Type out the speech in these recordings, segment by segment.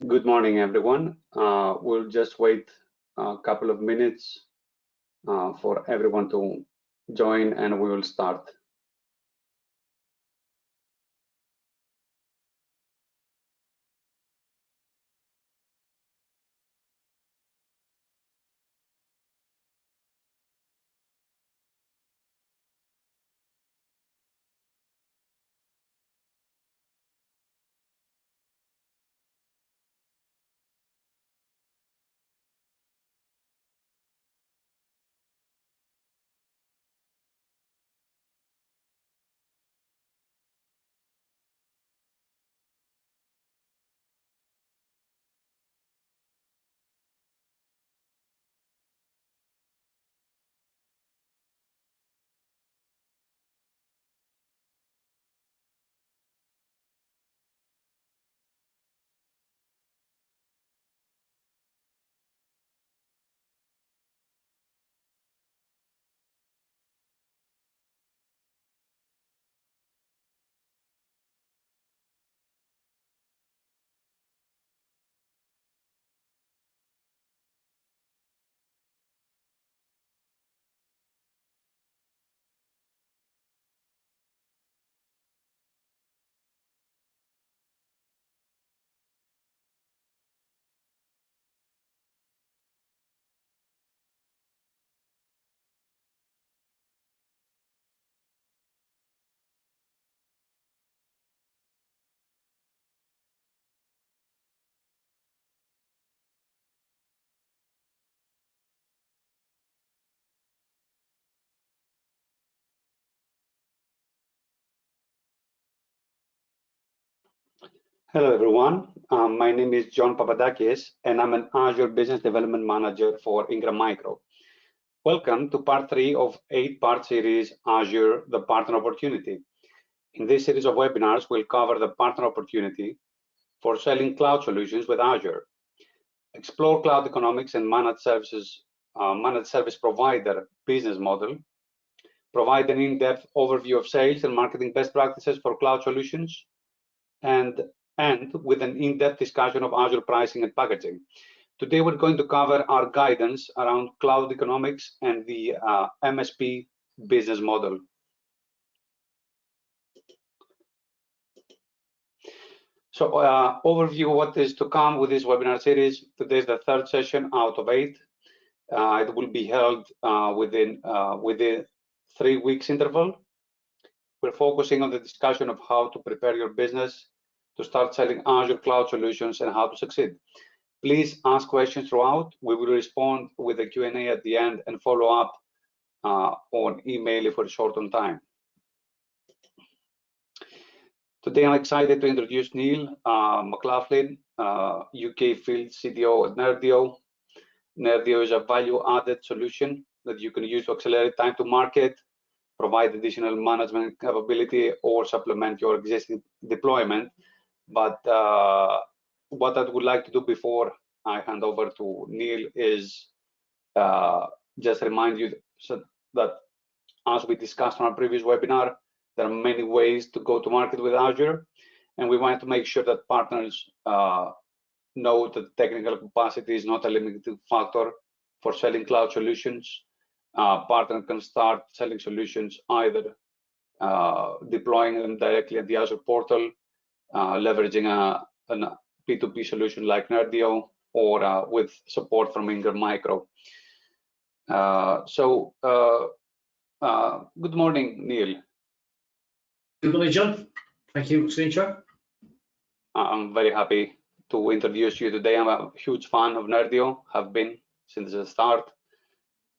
Good morning, everyone. We'll just wait a couple of minutes for everyone to join, and we will start. Hello, everyone. My name is John Papadakis, and I'm an Azure Business Development Manager for Ingram Micro. Welcome to part 3 of 8-part series, Azure, the Partner Opportunity. In this series of webinars, we'll cover the partner opportunity for selling cloud solutions with Azure, explore cloud economics and managed service provider business model, provide an in-depth overview of sales and marketing best practices for cloud solutions, and end with an in-depth discussion of Azure pricing and packaging. Today, we're going to cover our guidance around cloud economics and the MSP business model. So, overview of what is to come with this webinar series. Today is the 3rd session out of 8. It will be held within 3 weeks interval. We're focusing on the discussion of how to prepare your business to start selling Azure cloud solutions and how to succeed. Please ask questions throughout. We will respond with a Q&A at the end and follow up on email if we're short on time. Today, I'm excited to introduce Neil McLoughlin, UK Field CTO at Nerdio. Nerdio is a value-added solution that you can use to accelerate time to market, provide additional management capability, or supplement your existing deployment. But what I would like to do before I hand over to Neil is just remind you that as we discussed on our previous webinar, there are many ways to go to market with Azure, and we want to make sure that partners know that technical capacity is not a limiting factor for selling cloud solutions. Partner can start selling solutions either deploying them directly at the Azure portal, leveraging a P2P solution like Nerdio, or with support from Ingram Micro. Good morning, Neil. Good morning, John. Thank you for the intro. I'm very happy to introduce you today. I'm a huge fan of Nerdio, have been since the start.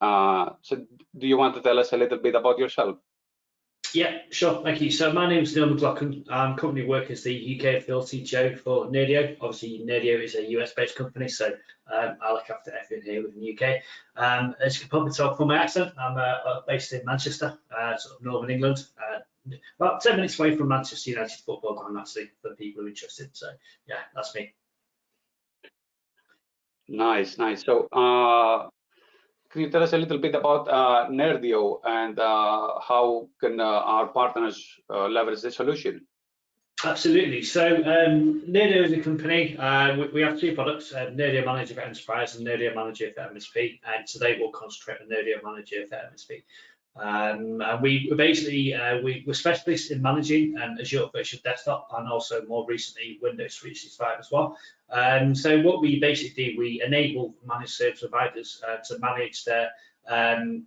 So do you want to tell us a little bit about yourself? Yeah, sure. Thank you. So my name is Neil McLoughlin. I'm currently working as the UK Field CTO for Nerdio. Obviously, Nerdio is a US-based company, so I look after everything here within the UK. As you can probably tell from my accent, I'm based in Manchester, sort of northern England, about 10 minutes away from Manchester United football ground, actually, for the people who are interested. So yeah, that's me. Nice, nice. So can you tell us a little bit about Nerdio and how can our partners leverage this solution? Absolutely. So Nerdio is a company. We have two products: Nerdio Manager for Enterprise and Nerdio Manager for MSP. And today we'll concentrate on Nerdio Manager for MSP. And we're specialists in managing Azure Virtual Desktop and also more recently Windows 365 as well. So what we basically do, we enable managed service providers to manage their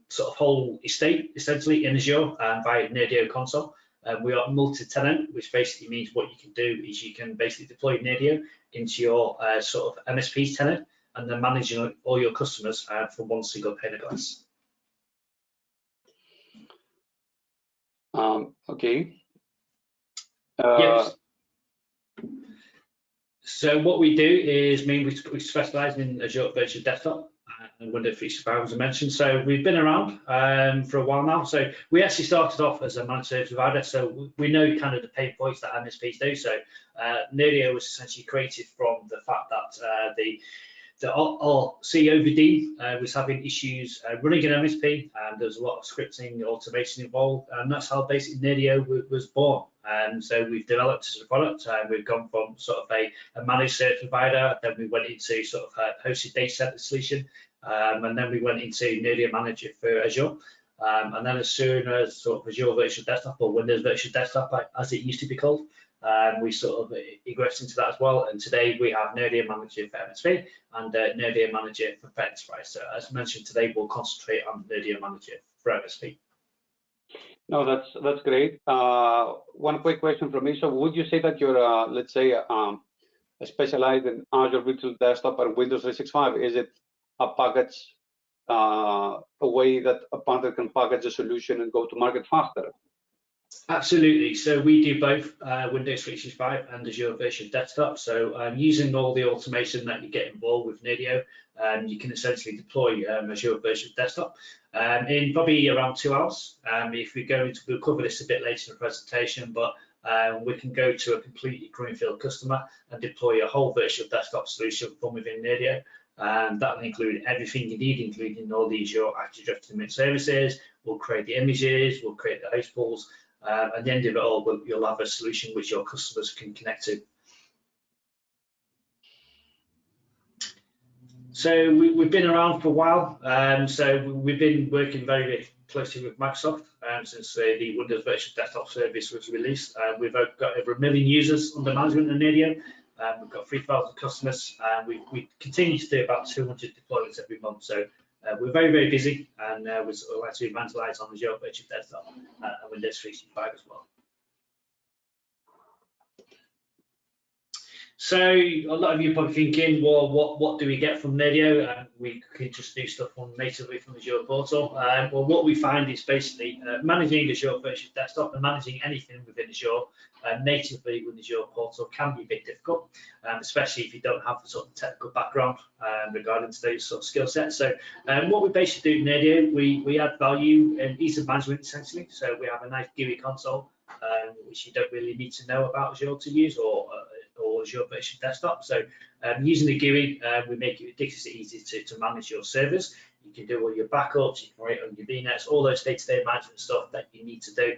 sort of whole estate essentially in Azure via Nerdio console. We are multi-tenant, which basically means what you can do is you can basically deploy Nerdio into your sort of MSP tenant and then manage all your customers from one single pane of glass. Okay. Yes. So what we do is, we specialize in Azure Virtual Desktop and Windows 365, as I mentioned. So we've been around for a while now. So we actually started off as a managed service provider. So we know kind of the pain points that MSPs do. So Nerdio was essentially created from the fact that our CEO Vadim was having issues running an MSP, and there was a lot of scripting, automation involved, and that's how basically Nerdio was born. So we've developed as a product. We've gone from sort of a managed service provider, then we went into sort of a hosted data center solution, and then we went into Nerdio Manager for Azure. And then as soon as sort of Azure Virtual Desktop or Windows Virtual Desktop, as it used to be called, we sort of egressed into that as well. And today we have Nerdio Manager for MSP and Nerdio Manager for Enterprise. So as mentioned, today we'll concentrate on Nerdio Manager for MSP. No, that's great. One quick question from me. So would you say that you're, let's say, specialized in Azure Virtual Desktop and Windows 365? Is it a package, a way that a partner can package a solution and go to market faster? Absolutely. So we do both Windows 365 and Azure Virtual Desktop. So using all the automation that you get involved with Nerdio, you can essentially deploy Azure Virtual Desktop in probably around 2 hours. If we go into, we'll cover this a bit later in the presentation, but we can go to a completely greenfield customer and deploy a whole virtual desktop solution from within Nerdio. That will include everything you need, including all the Azure Active Directory services. We'll create the images, we'll create the host pools. At the end of it all, you'll have a solution which your customers can connect to. So we've been around for a while. So we've been working very, very closely with Microsoft since the Windows Virtual Desktop service was released. We've got over 1 million users under management in Nerdio. We've got 3,000 customers. We continue to do about 200 deployments every month. So we're very, very busy, and we like to evangelize on Azure Virtual Desktop and Windows 365 as well. So a lot of you are probably thinking, well, what do we get from Nerdio? We can just do stuff natively from Azure portal. Well, what we find is basically managing Azure Virtual Desktop and managing anything within Azure natively with Azure portal can be a bit difficult, especially if you don't have the sort of technical background regarding those sort of skill sets. So what we basically do in Nerdio, we add value and ease of management essentially. So we have a nice GUI console, which you don't really need to know about Azure to use, or Azure Virtual Desktop. So using the GUI, we make it ridiculously easy to manage your servers. You can do all your backups, you can write on your VNets, all those day-to-day management stuff that you need to do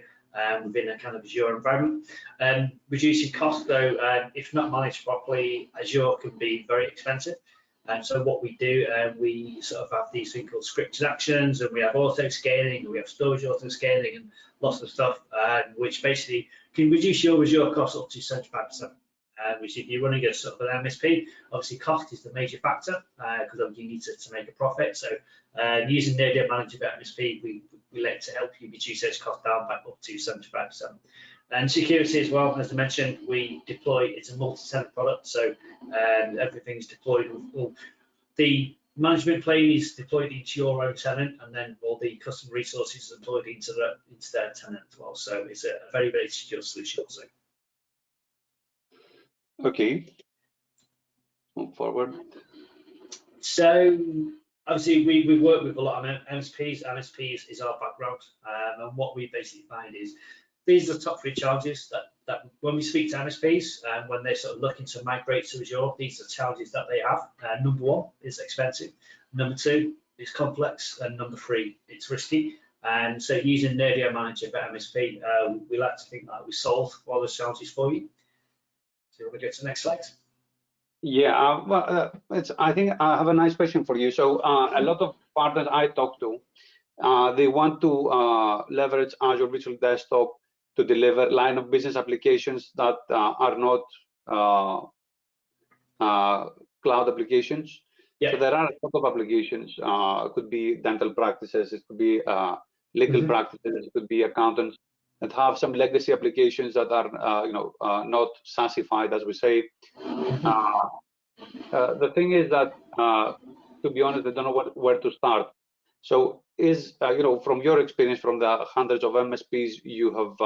within a kind of Azure environment. Reducing cost though, if not managed properly, Azure can be very expensive. And so what we do, we sort of have these things called scripted actions, and we have auto scaling, and we have storage auto scaling, and lots of stuff, which basically can reduce your Azure costs up to 75%. Which if you're running a sort of an MSP, obviously cost is the major factor because you need to make a profit. So using Nerdio Manager for MSP, we like to help you reduce those costs down by up to 75%. And security as well, as I mentioned, we deploy, it's a multi-tenant product, so everything's deployed. The management plane is deployed into your own tenant, and then all the custom resources are deployed into their tenant as well. So it's a very, very secure solution also. Okay, move forward. So obviously we work with a lot of MSPs. MSPs is our background, and what we basically find is these are the top 3 challenges that when we speak to MSPs, when they're sort of looking to migrate to Azure, these are challenges that they have. Number 1 is expensive. Number 2 is complex, and number 3 it's risky. And so using Nerdio Manager for MSP, we like to think that we solve all those challenges for you. So you want to go to the next slide? Yeah, I think I have a nice question for you. So a lot of partners I talk to, they want to leverage Azure Virtual Desktop to deliver line of business applications that are not cloud applications. Yeah. So there are a lot of applications. It could be dental practices, it could be legal practices, it could be accountants that have some legacy applications that are not SaaSified, as we say. The thing is that, to be honest, I don't know where to start. So is, from your experience, from the hundreds of MSPs you have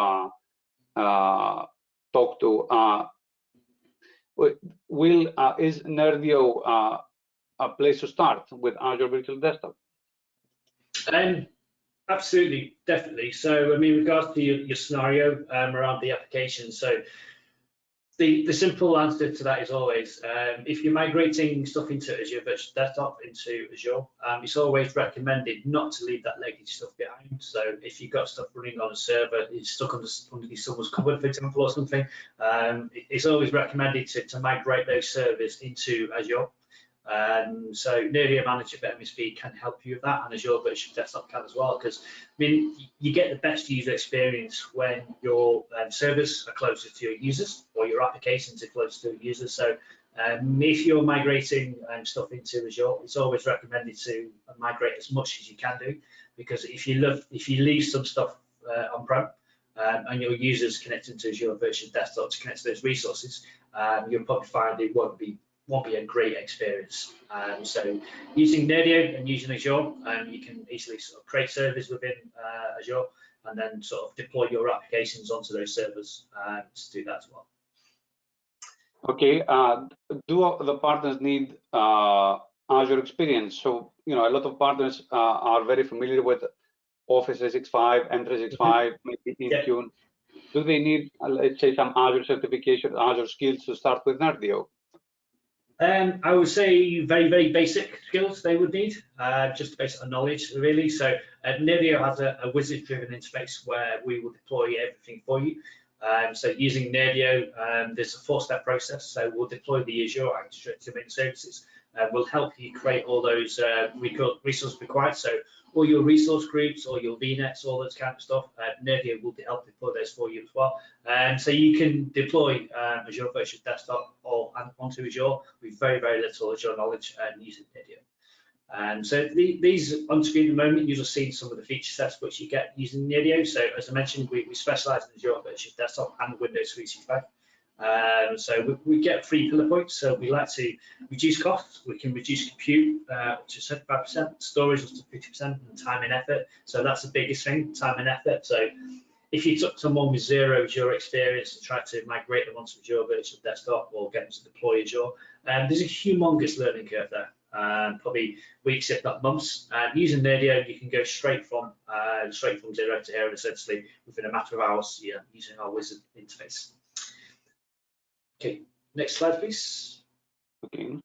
talked to, is Nerdio a place to start with Azure Virtual Desktop? Absolutely, definitely. So, I mean, in regards to your scenario around the application, so the simple answer to that is always, if you're migrating stuff into Azure Virtual Desktop into Azure, it's always recommended not to leave that legacy stuff behind. So if you've got stuff running on a server, it's stuck underneath someone's cupboard, for example, or something, it's always recommended to migrate those servers into Azure. So Nerdio Manager for MSP can help you with that, and Azure Virtual Desktop can as well, because I mean, you get the best user experience when your servers are closer to your users or your applications are closer to users. So if you're migrating stuff into Azure, it's always recommended to migrate as much as you can do, because if you leave some stuff on-prem and your users connected to Azure Virtual Desktop to connect to those resources, you'll probably find it won't be a great experience. So using Nerdio and using Azure, you can easily sort of create servers within Azure and then sort of deploy your applications onto those servers to do that as well. Okay, do the partners need Azure experience? So, a lot of partners are very familiar with Office 365, M365, maybe Intune. Do they need, let's say, some Azure certification, Azure skills to start with Nerdio? I would say very, very basic skills they would need, just basic knowledge, really. So Nerdio has a wizard-driven interface where we will deploy everything for you. So using Nerdio, there's a 4-step process. So we'll deploy the Azure Active Directory services. We'll help you create all those resources required. So all your resource groups, all your VNets, all those kind of stuff, Nerdio will help deploy those for you as well. So you can deploy Azure Virtual Desktop or onto Azure with very, very little Azure knowledge using Nerdio. So these on screen at the moment, you'll see some of the feature sets which you get using Nerdio. So as I mentioned, we specialize in Azure Virtual Desktop and Windows 365. So we get 3 pillar points. So we like to reduce costs. We can reduce compute up to 75%, storage up to 50%, and time and effort. So that's the biggest thing, time and effort. So if you took someone with zero Azure experience and tried to migrate them onto Azure Virtual Desktop or get them to deploy Azure, there's a humongous learning curve there. Probably weeks, if not months. Using Nerdio, you can go straight from 0 to hero, essentially within a matter of hours, using our wizard interface. Okay, next slide, please. Okay.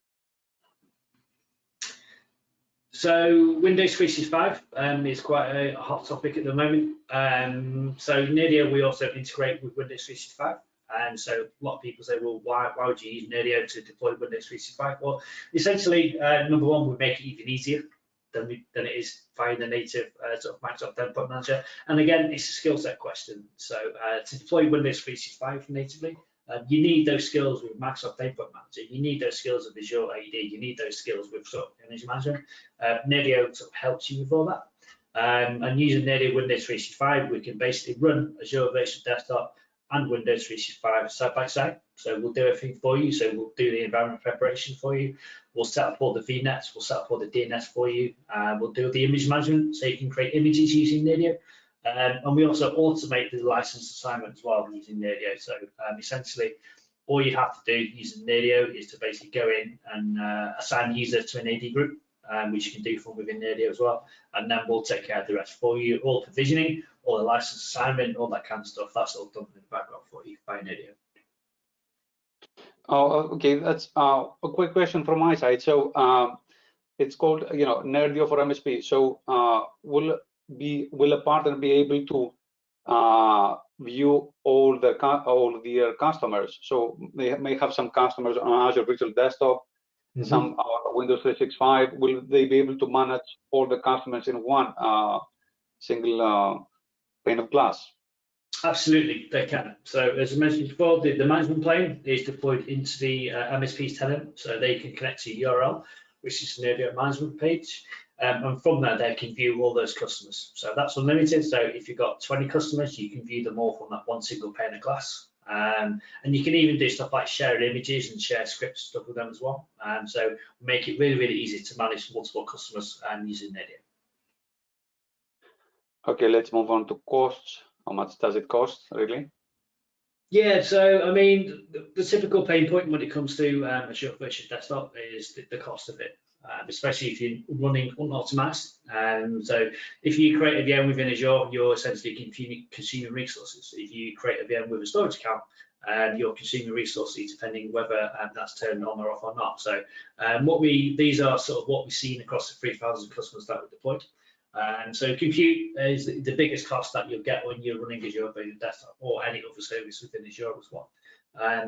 So Windows 365 is quite a hot topic at the moment. So Nerdio, we also integrate with Windows 365. And so a lot of people say, well, why would you use Nerdio to deploy Windows 365? Well, essentially, number one, we make it even easier than it is via the native sort of Microsoft Endpoint Manager. And again, it's a skill set question. So to deploy Windows 365 natively, you need those skills with Microsoft Endpoint Manager. You need those skills with Azure AD. You need those skills with sort of image management. Nerdio sort of helps you with all that. And using Nerdio Windows 365, we can basically run Azure Virtual Desktop and Windows 365 side by side. So we'll do everything for you. So we'll do the environment preparation for you. We'll set up all the VNets. We'll set up all the DNS for you. We'll do the image management so you can create images using Nerdio. And we also automate the license assignment as well using Nerdio. So essentially, all you have to do using Nerdio is to basically go in and assign users to an AD group, which you can do from within Nerdio as well. And then we'll take care of the rest for you, all provisioning, all the license assignment, all that kind of stuff. That's all done in the background for you by Nerdio. Oh, okay. That's a quick question from my side. So it's called, Nerdio for MSP. So will a partner be able to view all their customers. So they may have some customers on Azure Virtual Desktop, some Windows 365. Will they be able to manage all the customers in one single pane of glass? Absolutely, they can. So as I mentioned before, the management plane is deployed into the MSP's tenant, so they can connect to URL, which is the Nerdio management page. And from there, they can view all those customers. So that's unlimited. So if you've got 20 customers, you can view them all from that one single pane of glass. And you can even do stuff like sharing images and share scripts stuff with them as well. So make it really, really easy to manage multiple customers using Nerdio. Okay, let's move on to costs. How much does it cost, really? Yeah, so I mean, the typical pain point when it comes to Azure Virtual Desktop is the cost of it, especially if you're running unoptimized. So if you create a VM within Azure, you're essentially consuming resources. If you create a VM with a storage account, you're consuming resources depending whether that's turned on or off or not. So these are sort of what we've seen across the 3,000 customers that we deployed. So compute is the biggest cost that you'll get when you're running Azure Virtual Desktop or any other service within Azure as well.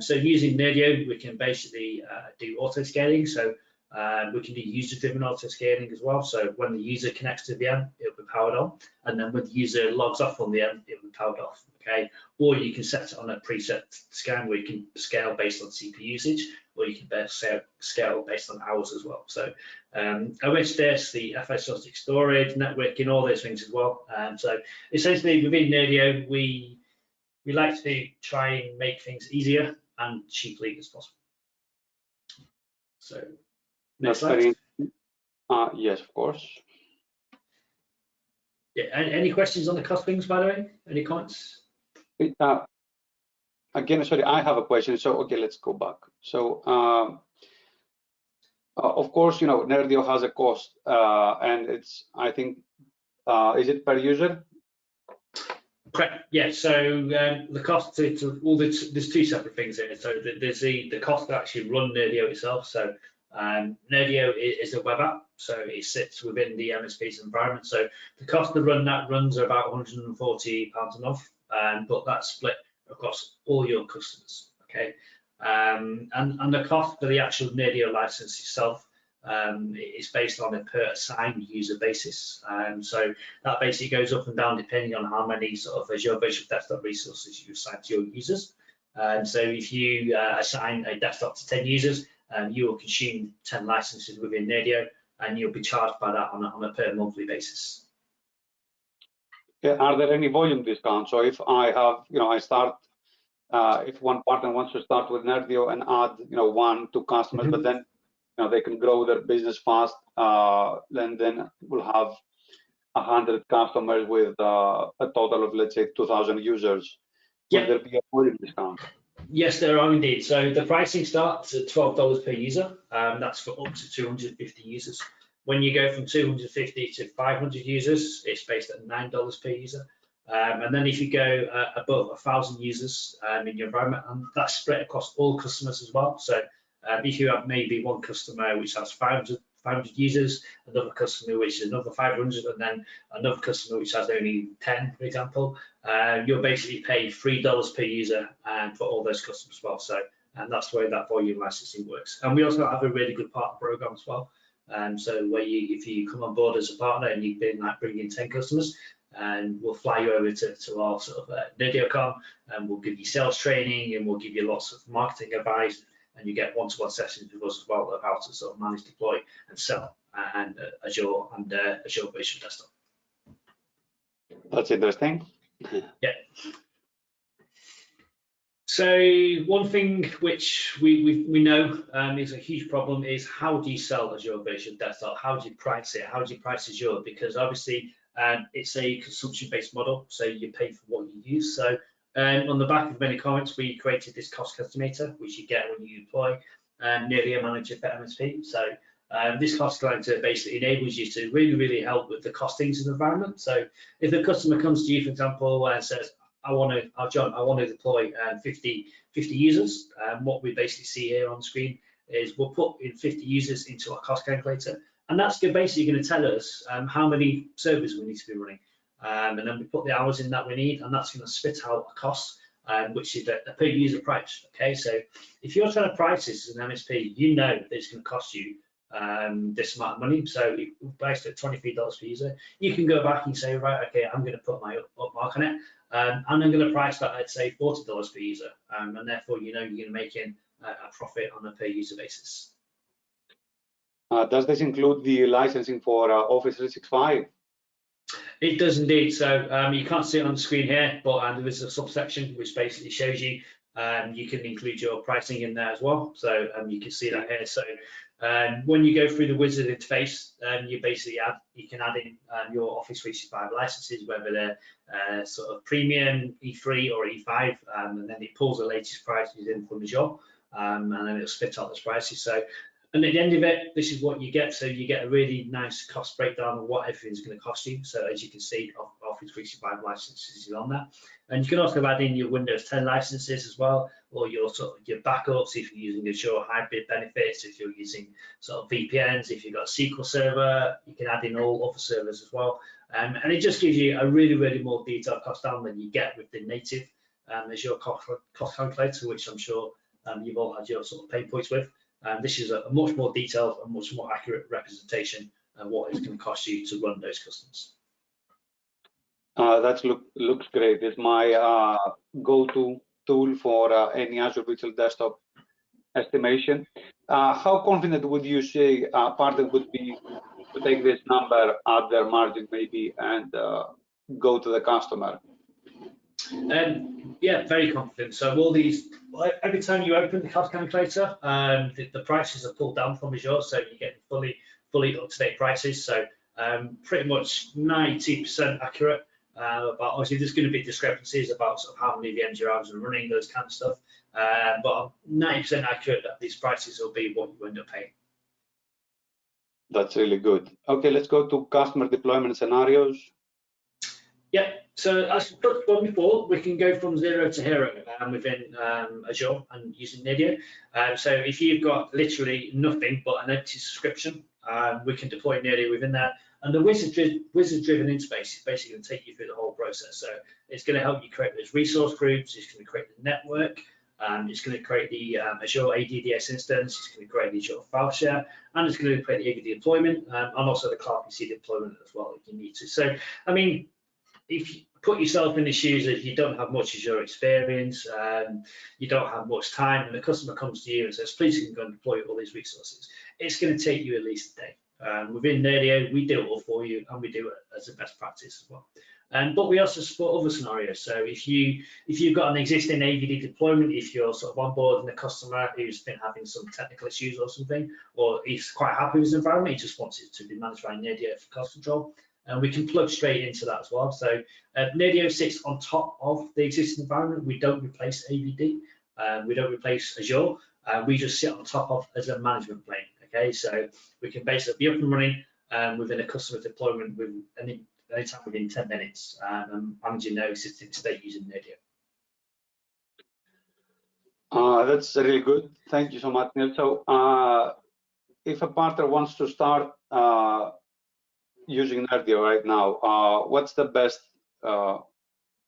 So using Nerdio, we can basically do auto scaling. So we can do user-driven auto scaling as well. So when the user connects to the VM, it'll be powered on, and then when the user logs off on the VM, it'll be powered off. Okay, or you can set it on a preset scan where you can scale based on CPU usage, or you can scale based on hours as well. So OSDS, the FS storage, networking, all those things as well. So essentially within Nerdio, we like to try and make things easier and cheaply as possible. So next slide. Yes, of course. Yeah, any questions on the costings, by the way? Any comments? Again, sorry, I have a question. So, okay, let's go back. So, of course, Nerdio has a cost, and it's, I think, is it per user? Correct. Yeah. So the cost there's two separate things here. So there's the cost to actually run Nerdio itself. So Nerdio is a web app, so it sits within the MSP's environment. So the cost to run that runs are about £140 a month, but that's split across all your customers. Okay, and the cost for the actual Nerdio license itself is based on a per assigned user basis. So that basically goes up and down depending on how many sort of Azure Virtual Desktop resources you assign to your users. So if you assign a desktop to 10 users, you will consume 10 licenses within Nerdio, and you'll be charged by that on a per monthly basis. Yeah, are there any volume discounts? So if I have, I start, if one partner wants to start with Nerdio and add, 1-2 customers, but then they can grow their business fast, then we'll have 100 customers with a total of, let's say, 2,000 users. Will there be a volume discount? Yes, there are indeed. So the pricing starts at $12 per user. That's for up to 250 users. When you go from 250 to 500 users, it's based at $9 per user. And then if you go above 1,000 users in your environment, and that's spread across all customers as well. So if you have maybe one customer which has 500 users, another customer which is another 500, and then another customer which has only 10, for example, you'll basically pay $3 per user for all those customers as well. So, and that's the way that volume licensing works. And we also have a really good partner program as well. So where if you come on board as a partner and you've been bringing 10 customers, and we'll fly you over to our sort of NerdioCon, and we'll give you sales training, and we'll give you lots of marketing advice, and you get one-to-one sessions with us as well of how to sort of manage, deploy, and sell Azure and Azure Virtual Desktop. That's interesting. Yeah. So one thing which we know is a huge problem is how do you sell Azure Virtual Desktop? How do you price it? How do you price Azure? Because obviously it's a consumption-based model, so you pay for what you use. So on the back of many comments, we created this cost estimator, which you get when you deploy Nerdio Manager for MSP. So this cost estimator basically enables you to really help with the costings of the environment. So if a customer comes to you, for example, and says, John, I want to deploy 50 users. What we basically see here on the screen is we'll put in 50 users into our cost calculator, and that's basically going to tell us how many servers we need to be running, and then we put the hours in that we need, and that's going to spit out a cost, which is a per user price. Okay, so if you're trying to price this as an MSP, you know that it's going to cost you this amount of money. So based at $23 per user, you can go back and say, right, okay, I'm going to put my up mark on it, and I'm going to price that at say $40 per user, and therefore you know you're going to make in a profit on a per user basis. Does this include the licensing for Office 365? It does indeed. So you can't see it on the screen here, but there is a subsection which basically shows you you can include your pricing in there as well. So you can see that here. So when you go through the wizard interface, you can add in your Office 365 licenses, whether they're sort of premium, E3 or E5, and then it pulls the latest prices in from Azure, and then it'll spit out those prices. So, and at the end of it, this is what you get. So you get a really nice cost breakdown of what everything's going to cost you. So as you can see, Office 365 licenses is on there, and you can also add in your Windows 10 licenses as well, or your backups if you're using Azure hybrid benefits, if you're using sort of VPNs, if you've got a SQL server, you can add in all other servers as well, and it just gives you a really more detailed cost down than you get with the native Azure cost calculator, which I'm sure you've all had your sort of pain points with. This is a much more detailed and much more accurate representation of what it's going to cost you to run those customers. That looks great. It's my go-to tool for any Azure Virtual Desktop estimation. How confident would you say a partner would be to take this number at their margin maybe and go to the customer? Yeah, very confident. So all these, every time you open the cost calculator, the prices are pulled down from Azure, so you get fully up-to-date prices. So pretty much 90% accurate. But obviously there's going to be discrepancies about sort of how many VMs you're out and running, those kind of stuff. But 90% accurate that these prices will be what you end up paying. That's really good. Okay, let's go to customer deployment scenarios. Yeah, so as we touched on before, we can go from 0 to hero within Azure and using Nerdio. So if you've got literally nothing but an empty subscription, we can deploy Nerdio within that. And the wizard-driven interface is basically going to take you through the whole process. So it's going to help you create those resource groups. It's going to create the network. It's going to create the Azure ADDS instance. It's going to create the Azure file share, and it's going to create the AVD deployment, and also the Cloud PC deployment as well if you need to. So, I mean, if you put yourself in the shoes that you don't have much Azure experience, you don't have much time, and the customer comes to you and says, please can go and deploy all these resources, it's going to take you at least a day. Within Nerdio, we do it all for you, and we do it as a best practice as well. But we also support other scenarios. So if you've got an existing AVD deployment, if you're sort of onboarding a customer who's been having some technical issues or something, or he's quite happy with his environment, he just wants it to be managed by Nerdio for cost control, and we can plug straight into that as well. So Nerdio sits on top of the existing environment. We don't replace AVD. We don't replace Azure. We just sit on top of as a management plane. Okay, so we can basically be up and running within a customer deployment anytime within 10 minutes and managing their existing state using Nerdio. That's really good. Thank you so much, Neil. So if a partner wants to start using Nerdio right now, what's the best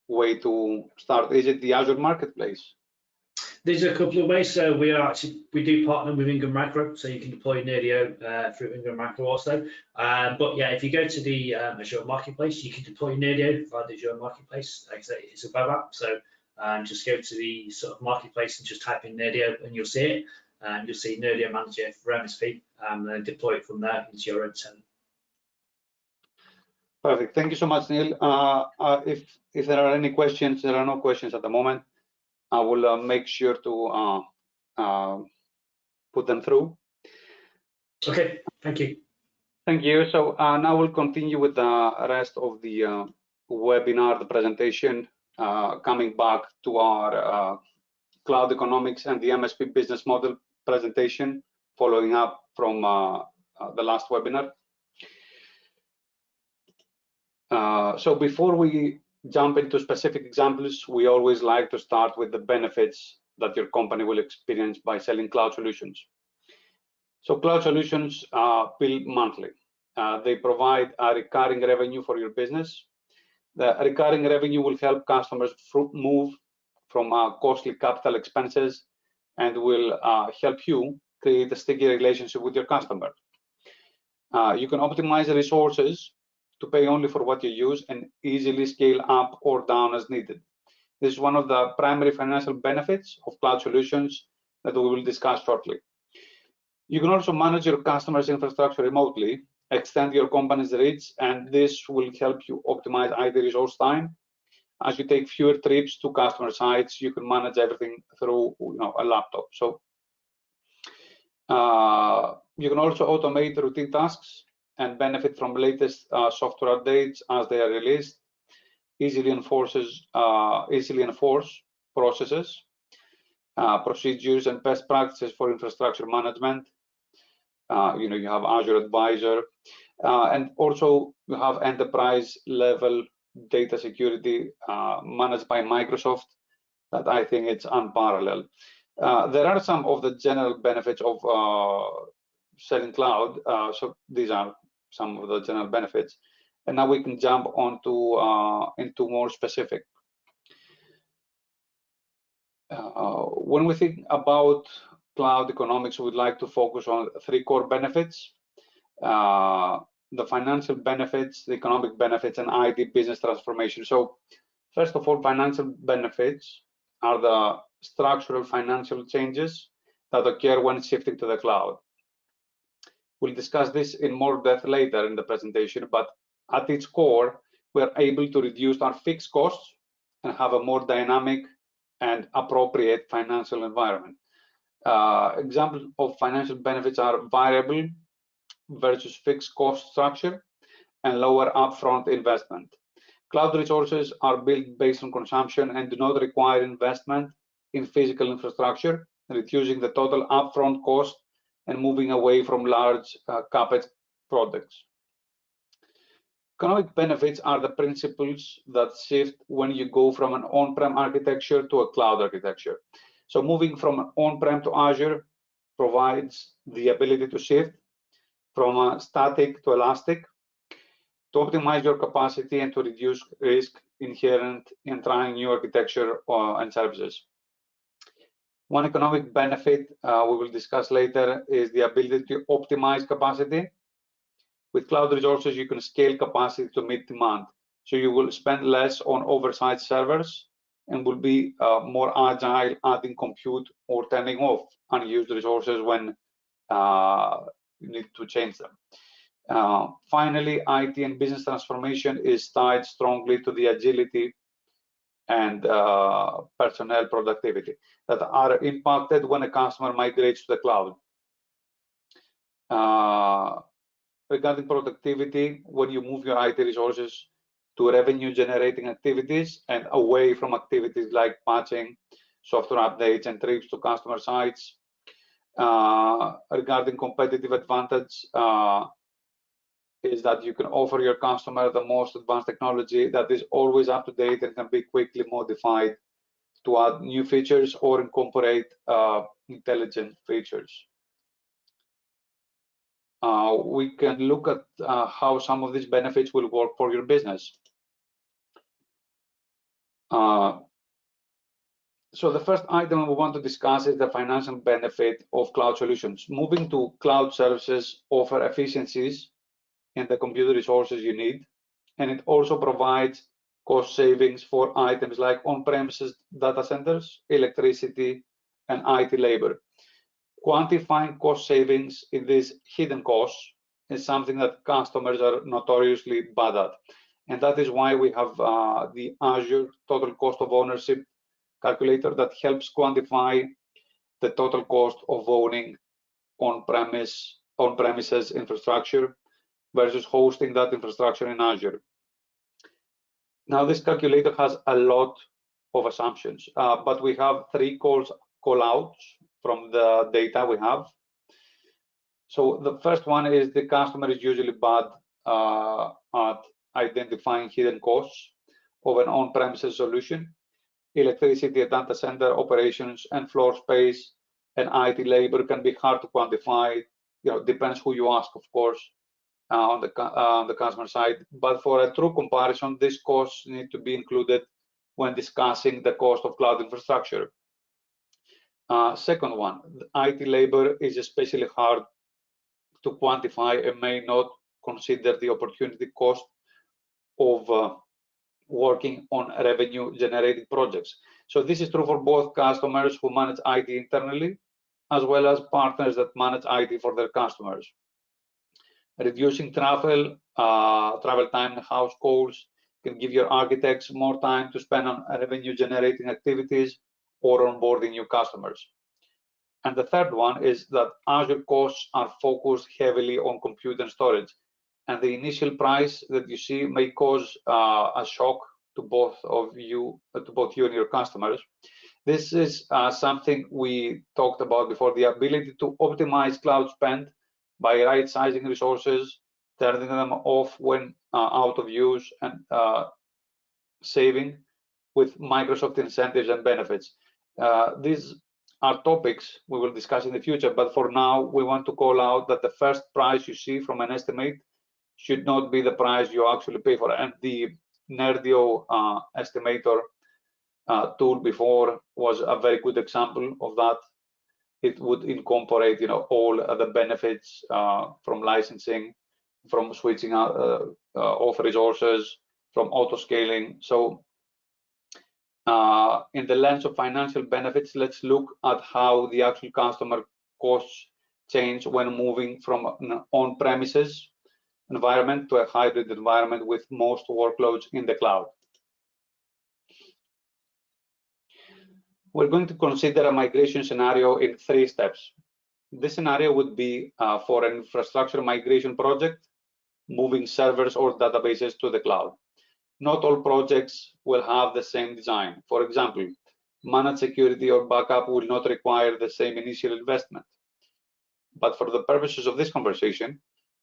way to start? Is it the Azure Marketplace? There's a couple of ways. So we do partner with Ingram Micro, so you can deploy Nerdio through Ingram Micro also. But yeah, if you go to the Azure Marketplace, you can deploy Nerdio via the Azure Marketplace. Like I say, it's a web app, so just go to the sort of marketplace and just type in Nerdio, and you'll see it. You'll see Nerdio Manager for MSP, and then deploy it from there into your own tenant. Perfect. Thank you so much, Neil. If there are any questions, there are no questions at the moment. I will make sure to put them through. Okay, thank you. Thank you. So now we'll continue with the rest of the webinar, the presentation, coming back to our Cloud Economics and the MSP business model presentation, following up from the last webinar. So before we jump into specific examples, we always like to start with the benefits that your company will experience by selling cloud solutions. So cloud solutions bill monthly. They provide a recurring revenue for your business. The recurring revenue will help customers move from costly capital expenses and will help you create a sticky relationship with your customer. You can optimize the resources to pay only for what you use and easily scale up or down as needed. This is one of the primary financial benefits of cloud solutions that we will discuss shortly. You can also manage your customers' infrastructure remotely, extend your company's reach, and this will help you optimize IT resource time. As you take fewer trips to customer sites, you can manage everything through a laptop. So you can also automate routine tasks and benefit from latest software updates as they are released. Easily enforce processes, procedures, and best practices for infrastructure management. You have Azure Advisor, and also you have enterprise level data security managed by Microsoft that I think it's unparalleled. There are some of the general benefits of selling cloud. So these are some of the general benefits. And now we can jump onto into more specific. When we think about cloud economics, we'd like to focus on three core benefits: the financial benefits, the economic benefits, and IT business transformation. So first of all, financial benefits are the structural financial changes that occur when shifting to the cloud. We'll discuss this in more depth later in the presentation, but at its core, we're able to reduce our fixed costs and have a more dynamic and appropriate financial environment. Examples of financial benefits are variable versus fixed cost structure and lower upfront investment. Cloud resources are built based on consumption and do not require investment in physical infrastructure, reducing the total upfront cost and moving away from large CapEx projects. Economic benefits are the principles that shift when you go from an on-prem architecture to a cloud architecture. So moving from on-prem to Azure provides the ability to shift from a static to elastic, to optimize your capacity and to reduce risk inherent in trying new architecture and services. One economic benefit we will discuss later is the ability to optimize capacity. With cloud resources, you can scale capacity to meet demand. So you will spend less on oversized servers and will be more agile, adding compute or turning off unused resources when you need to change them. Finally, IT and business transformation is tied strongly to the agility and personnel productivity that are impacted when a customer migrates to the cloud. Regarding productivity, when you move your IT resources to revenue generating activities and away from activities like patching, software updates, and trips to customer sites. Regarding competitive advantage, is that you can offer your customer the most advanced technology that is always up to date and can be quickly modified to add new features or incorporate intelligent features. We can look at how some of these benefits will work for your business. So the first item we want to discuss is the financial benefit of cloud solutions. Moving to cloud services offer efficiencies in the computer resources you need, and it also provides cost savings for items like on-premises data centers, electricity, and IT labor. Quantifying cost savings in these hidden costs is something that customers are notoriously bad at. And that is why we have the Azure total cost of ownership calculator that helps quantify the total cost of owning on-premises infrastructure versus hosting that infrastructure in Azure. Now, this calculator has a lot of assumptions, but we have three call-outs from the data we have. So the first one is the customer is usually bad at identifying hidden costs of an on-premises solution. Electricity, data center operations, and floor space and IT labor can be hard to quantify. Depends who you ask, of course. on the customer side, but for a true comparison, these costs need to be included when discussing the cost of cloud infrastructure. Second one, IT labor is especially hard to quantify and may not consider the opportunity cost of working on revenue generating projects. So this is true for both customers who manage IT internally, as well as partners that manage IT for their customers. Reducing travel time, house calls can give your architects more time to spend on revenue generating activities or onboarding new customers. And the third one is that Azure costs are focused heavily on compute and storage, and the initial price that you see may cause a shock to both you and your customers. This is something we talked about before, the ability to optimize cloud spend by right-sizing resources, turning them off when out of use, and saving with Microsoft incentives and benefits. These are topics we will discuss in the future, but for now, we want to call out that the first price you see from an estimate should not be the price you actually pay for. And the Nerdio estimator tool before was a very good example of that. It would incorporate, all the benefits from licensing, from switching out off resources, from auto scaling. So, in the lens of financial benefits, let's look at how the actual customer costs change when moving from an on-premises environment to a hybrid environment with most workloads in the cloud. We're going to consider a migration scenario in 3 steps. This scenario would be for an infrastructure migration project, moving servers or databases to the cloud. Not all projects will have the same design. For example, managed security or backup will not require the same initial investment. But for the purposes of this conversation,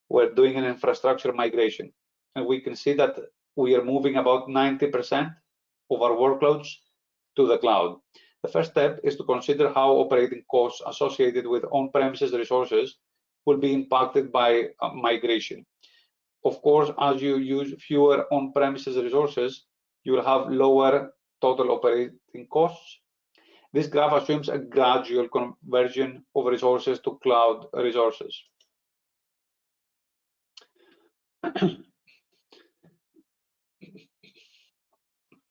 we're doing an infrastructure migration, and we can see that we are moving about 90% of our workloads to the cloud. The first step is to consider how operating costs associated with on-premises resources will be impacted by migration. Of course, as you use fewer on-premises resources, you will have lower total operating costs. This graph assumes a gradual conversion of resources to cloud resources.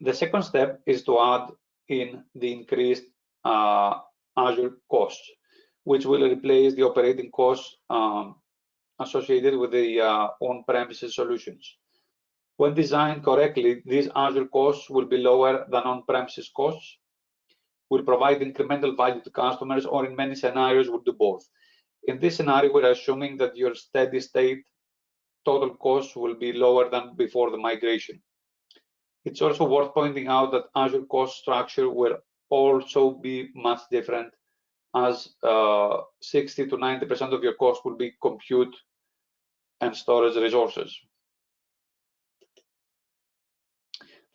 The second step is to add in the increased Azure costs, which will replace the operating costs associated with the on-premises solutions. When designed correctly, these Azure costs will be lower than on-premises costs, will provide incremental value to customers, or in many scenarios will do both. In this scenario, we're assuming that your steady state total costs will be lower than before the migration. It's also worth pointing out that Azure cost structure will also be much different, as 60 to 90% of your cost will be compute and storage resources.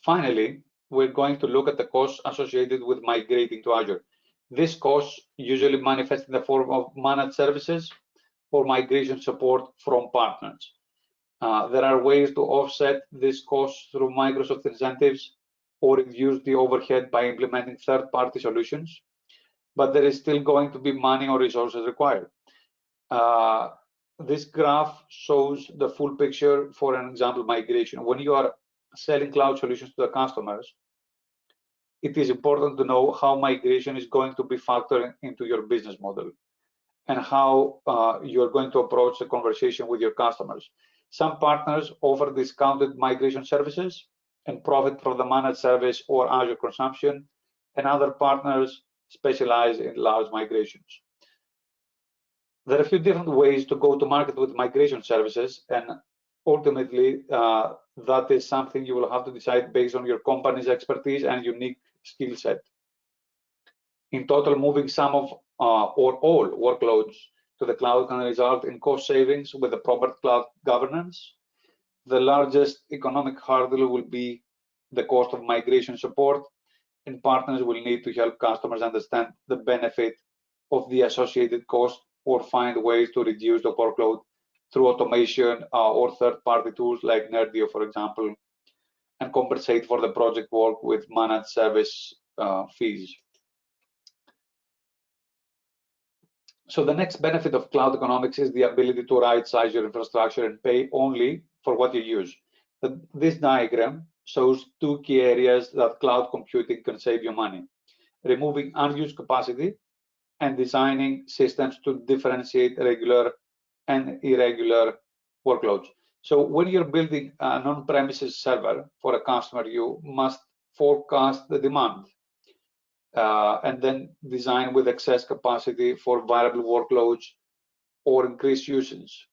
Finally, we're going to look at the costs associated with migrating to Azure. These costs usually manifest in the form of managed services or migration support from partners. There are ways to offset these costs through Microsoft incentives or reduce the overhead by implementing third-party solutions, but there is still going to be money or resources required. This graph shows the full picture for an example migration. When you are selling cloud solutions to the customers, it is important to know how migration is going to be factored into your business model and how you're going to approach the conversation with your customers. Some partners offer discounted migration services and profit from the managed service or Azure consumption, and other partners specialize in large migrations. There are a few different ways to go to market with migration services, and ultimately that is something you will have to decide based on your company's expertise and unique skill set. In total, moving some of or all workloads to the cloud can result in cost savings with the proper cloud governance. The largest economic hurdle will be the cost of migration support, and partners will need to help customers understand the benefit of the associated cost or find ways to reduce the workload through automation or third-party tools like Nerdio, for example, and compensate for the project work with managed service fees. So the next benefit of cloud economics is the ability to right-size your infrastructure and pay only for what you use. This diagram shows two key areas that cloud computing can save you money: removing unused capacity and designing systems to differentiate regular and irregular workloads. So when you're building an on-premises server for a customer, you must forecast the demand and then design with excess capacity for variable workloads or increased usage.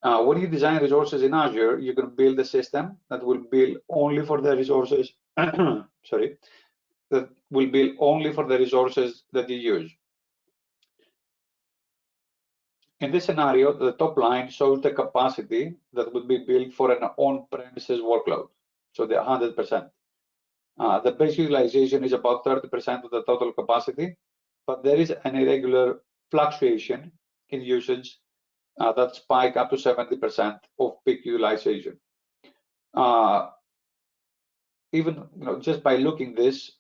When you design resources in Azure, you can build a system that will bill only for the resources that will bill only for the resources that you use. In this scenario, the top line shows the capacity that would be billed for an on-premises workload, so the 100%. The base utilization is about 30% of the total capacity, but there is an irregular fluctuation in usage that spike up to 70% of peak utilization. Even just by looking this,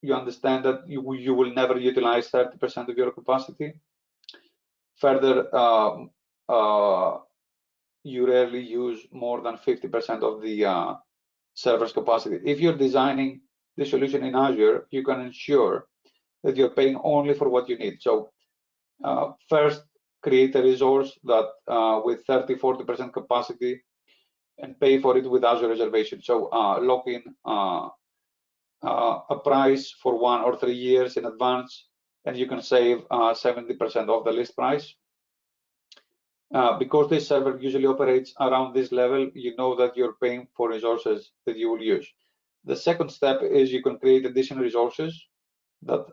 you understand that you will never utilize 30% of your capacity. Further, you rarely use more than 50% of the server's capacity. If you're designing the solution in Azure, you can ensure that you're paying only for what you need. So first, create a resource that with 30-40% capacity and pay for it with Azure reservation. So lock in a price for 1 or 3 years in advance, and you can save 70% of the list price. Because this server usually operates around this level, you know that you're paying for resources that you will use. The second step is you can create additional resources that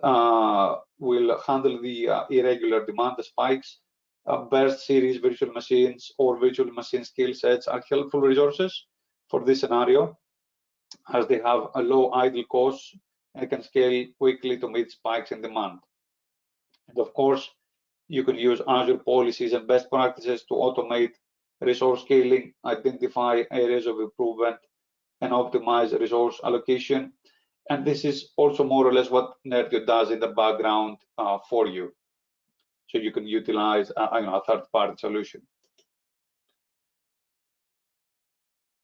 will handle the irregular demand, the spikes. Burst series virtual machines or virtual machine skill sets are helpful resources for this scenario, as they have a low idle cost and can scale quickly to meet spikes in demand. And of course, you can use Azure policies and best practices to automate resource scaling, identify areas of improvement, and optimize resource allocation. And this is also more or less what Nerdio does in the background for you. So you can utilize a third-party solution.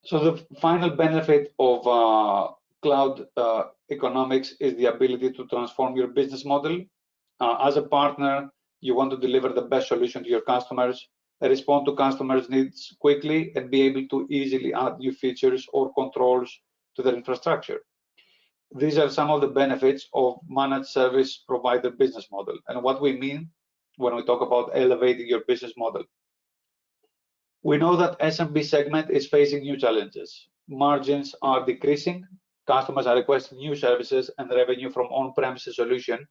So the final benefit of cloud economics is the ability to transform your business model. As a partner, you want to deliver the best solution to your customers, respond to customers' needs quickly, and be able to easily add new features or controls to their infrastructure. These are some of the benefits of managed service provider business model, and what we mean when we talk about elevating your business model. We know that SMB segment is facing new challenges. Margins are decreasing, customers are requesting new services, and revenue from on-premises solution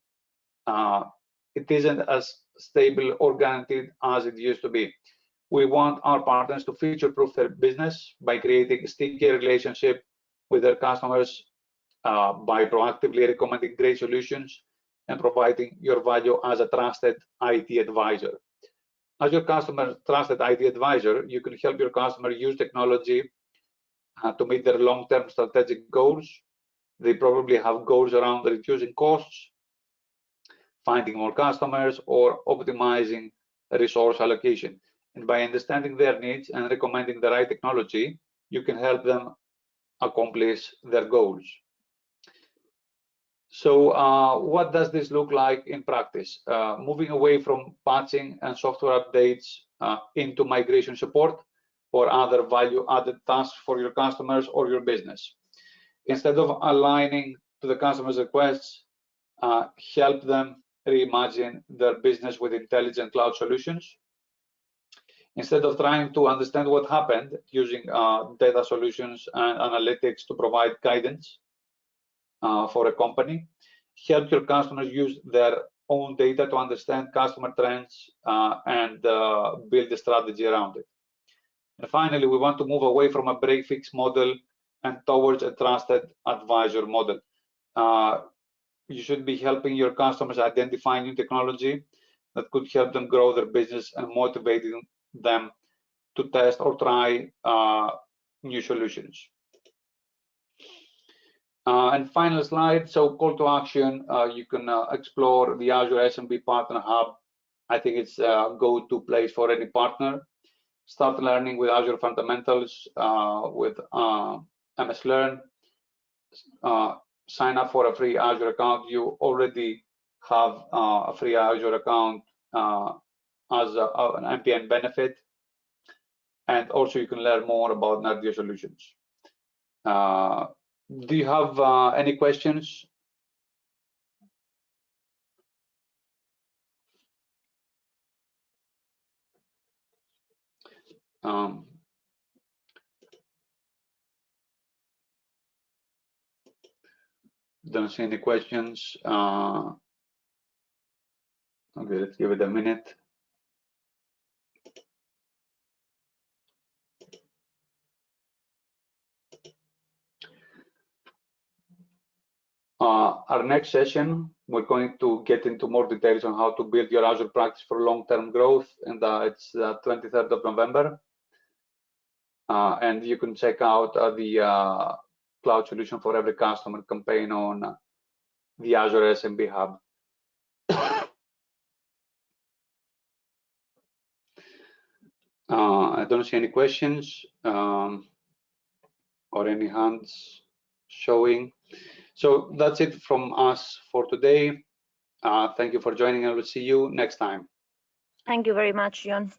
it isn't as stable or guaranteed as it used to be. We want our partners to future-proof their business by creating a stickier relationship with their customers by proactively recommending great solutions and providing your value as a trusted IT advisor. As your customer trusted IT advisor, you can help your customer use technology to meet their long-term strategic goals. They probably have goals around reducing costs, finding more customers, or optimizing resource allocation. And by understanding their needs and recommending the right technology, you can help them accomplish their goals. So what does this look like in practice? Moving away from patching and software updates into migration support or other value-added tasks for your customers or your business. Instead of aligning to the customer's requests, help them reimagine their business with intelligent cloud solutions. Instead of trying to understand what happened, using data solutions and analytics to provide guidance for a company, help your customers use their own data to understand customer trends and build a strategy around it. And finally, we want to move away from a break-fix model and towards a trusted advisor model. You should be helping your customers identify new technology that could help them grow their business and motivating them to test or try new solutions. And final slide, so call to action, you can explore the Azure SMB Partner Hub. I think it's a go-to place for any partner. Start learning with Azure Fundamentals with MS Learn. Sign up for a free Azure account. You already have a free Azure account as an MPN benefit. And also you can learn more about Nerdio solutions. Do you have any questions? Don't see any questions. Okay, let's give it a minute. Our next session, we're going to get into more details on how to build your Azure practice for long-term growth, and it's 23rd of November. And you can check out the cloud solution for every customer campaign on the Azure SMB Hub. I don't see any questions or any hands showing. So that's it from us for today. Thank you for joining, and we'll see you next time. Thank you very much, John.